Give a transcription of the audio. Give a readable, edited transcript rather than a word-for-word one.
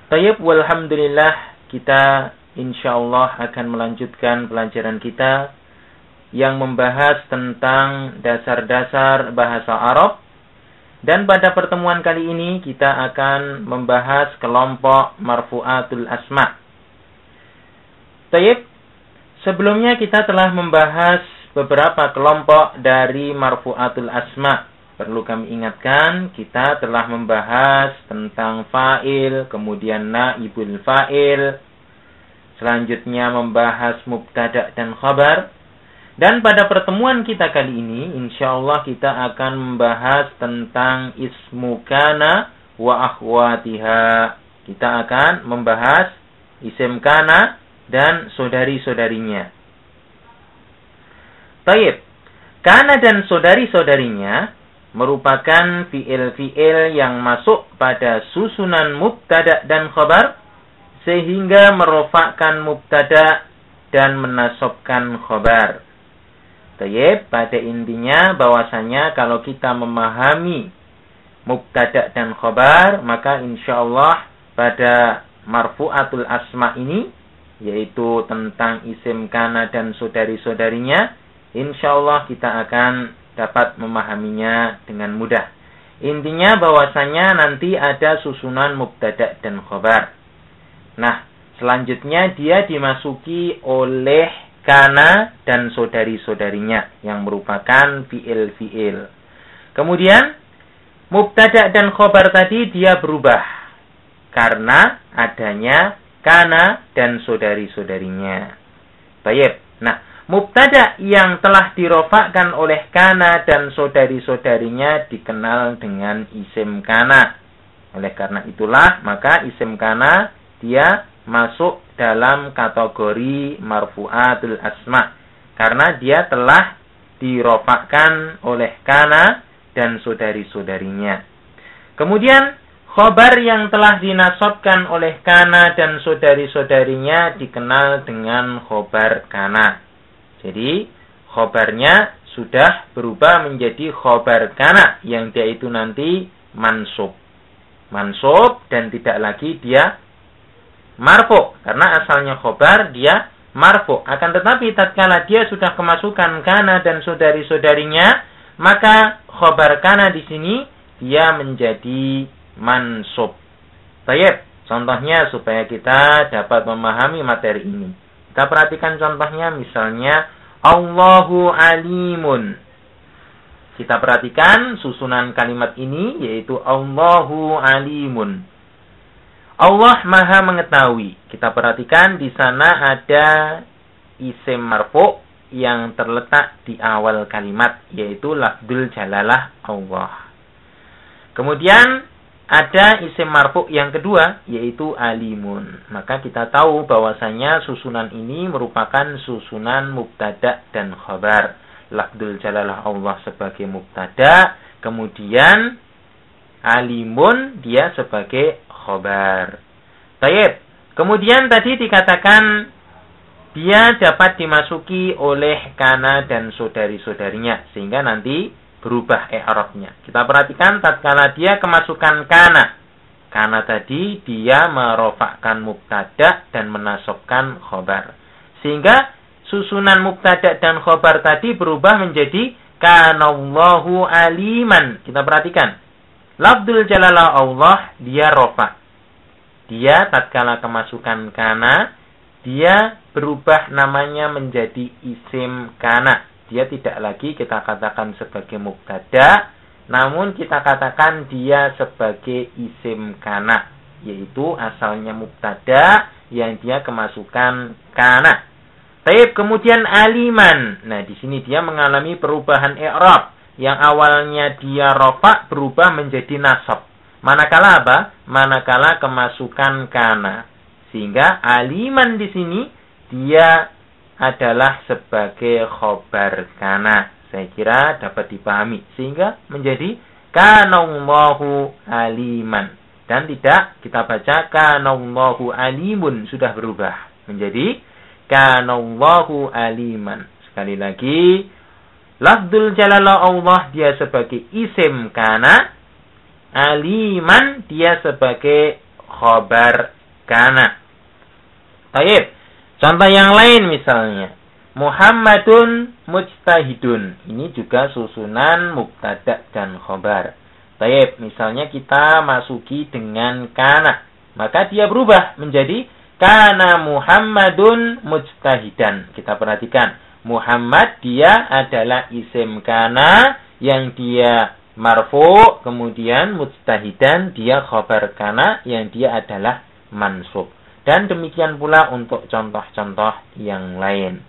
Tayyib, walhamdulillah, kita insyaallah akan melanjutkan pelajaran kita yang membahas tentang dasar-dasar bahasa Arab. Dan pada pertemuan kali ini kita akan membahas kelompok marfu'atul asma. Tayyib, sebelumnya kita telah membahas beberapa kelompok dari marfu'atul asma. Perlu kami ingatkan, kita telah membahas tentang fa'il, kemudian naibul fa'il, selanjutnya membahas mubtada dan khabar. Dan pada pertemuan kita kali ini, insyaallah kita akan membahas tentang ismu kana wa akhwatiha. Kita akan membahas isim kana dan saudari-saudarinya. Taib, kana dan saudari-saudarinya merupakan fiil-fiil yang masuk pada susunan mubtada dan khabar, sehingga merofakkan mubtada dan menasabkan khabar. Tayyib, pada intinya bahwasanya kalau kita memahami mubtada dan khabar, maka insyaallah pada marfu'atul asma ini, yaitu tentang isim kana dan saudari-saudarinya, insyaallah kita akan dapat memahaminya dengan mudah. Intinya bahwasanya nanti ada susunan mubtada dan khabar. Nah, selanjutnya dia dimasuki oleh kana dan saudari-saudarinya yang merupakan fiil-fiil. Kemudian mubtada dan khabar tadi dia berubah karena adanya kana dan saudari-saudarinya. Baik. Nah, mubtada yang telah dirofakkan oleh kana dan saudari-saudarinya dikenal dengan isim kana. Oleh karena itulah maka isim kana dia masuk dalam kategori marfu'atul asma karena dia telah dirofakkan oleh kana dan saudari-saudarinya. Kemudian khobar yang telah dinasabkan oleh kana dan saudari-saudarinya dikenal dengan khobar kana. Jadi khobarnya sudah berubah menjadi khobar kana yang dia itu nanti mansub. Mansub dan tidak lagi dia marfu, karena asalnya khobar dia marfu. Akan tetapi tatkala dia sudah kemasukan kana dan saudari-saudarinya, maka khobar kana di sini dia menjadi mansub. Baik, contohnya supaya kita dapat memahami materi ini. Kita perhatikan contohnya, misalnya Allahu alimun. Kita perhatikan susunan kalimat ini, yaitu Allahu alimun. Allah Maha mengetahui. Kita perhatikan di sana ada isim marfu yang terletak di awal kalimat, yaitu lafdzul jalalah Allah. Kemudian ada isim marfu yang kedua, yaitu alimun. Maka kita tahu bahwasanya susunan ini merupakan susunan mubtada dan khabar. Lafdzul jalalah Allah sebagai mubtada, kemudian alimun dia sebagai khobar. Baik. Kemudian tadi dikatakan dia dapat dimasuki oleh kana dan saudari-saudarinya sehingga nanti berubah i'rabnya. Kita perhatikan tatkala dia kemasukan kana. Kana tadi dia merofakkan mubtada dan menasabkan khobar. Sehingga susunan mubtada dan khobar tadi berubah menjadi kanallahu aliman. Kita perhatikan. Lafdzul jalalah Allah dia rofa. Dia tatkala kemasukan kana, dia berubah namanya menjadi isim kana. Dia tidak lagi kita katakan sebagai mubtada, namun kita katakan dia sebagai isim kana, yaitu asalnya mubtada yang dia kemasukan kana. Taib, kemudian aliman. Nah, di sini dia mengalami perubahan i'rab. Yang awalnya dia rofa berubah menjadi nasab. Manakala apa? Manakala kemasukan kana. Sehingga aliman di sini dia adalah sebagai khobar kana. Saya kira dapat dipahami. Sehingga menjadi kanallahu aliman. Dan tidak kita baca kanallahu alimun, sudah berubah menjadi kanallahu aliman. Sekali lagi, lafdzul jalalah Allah dia sebagai isim kana, aliman dia sebagai khobar kana. Baik. Contoh yang lain misalnya. Muhammadun mujtahidun. Ini juga susunan mubtada dan khobar. Baik, misalnya kita masuki dengan kana. Maka dia berubah menjadi kana Muhammadun mujtahidan. Kita perhatikan. Muhammad dia adalah isim kana yang dia marfu, kemudian mujtahidan dia khobar kana yang dia adalah mansub. Dan demikian pula untuk contoh-contoh yang lain.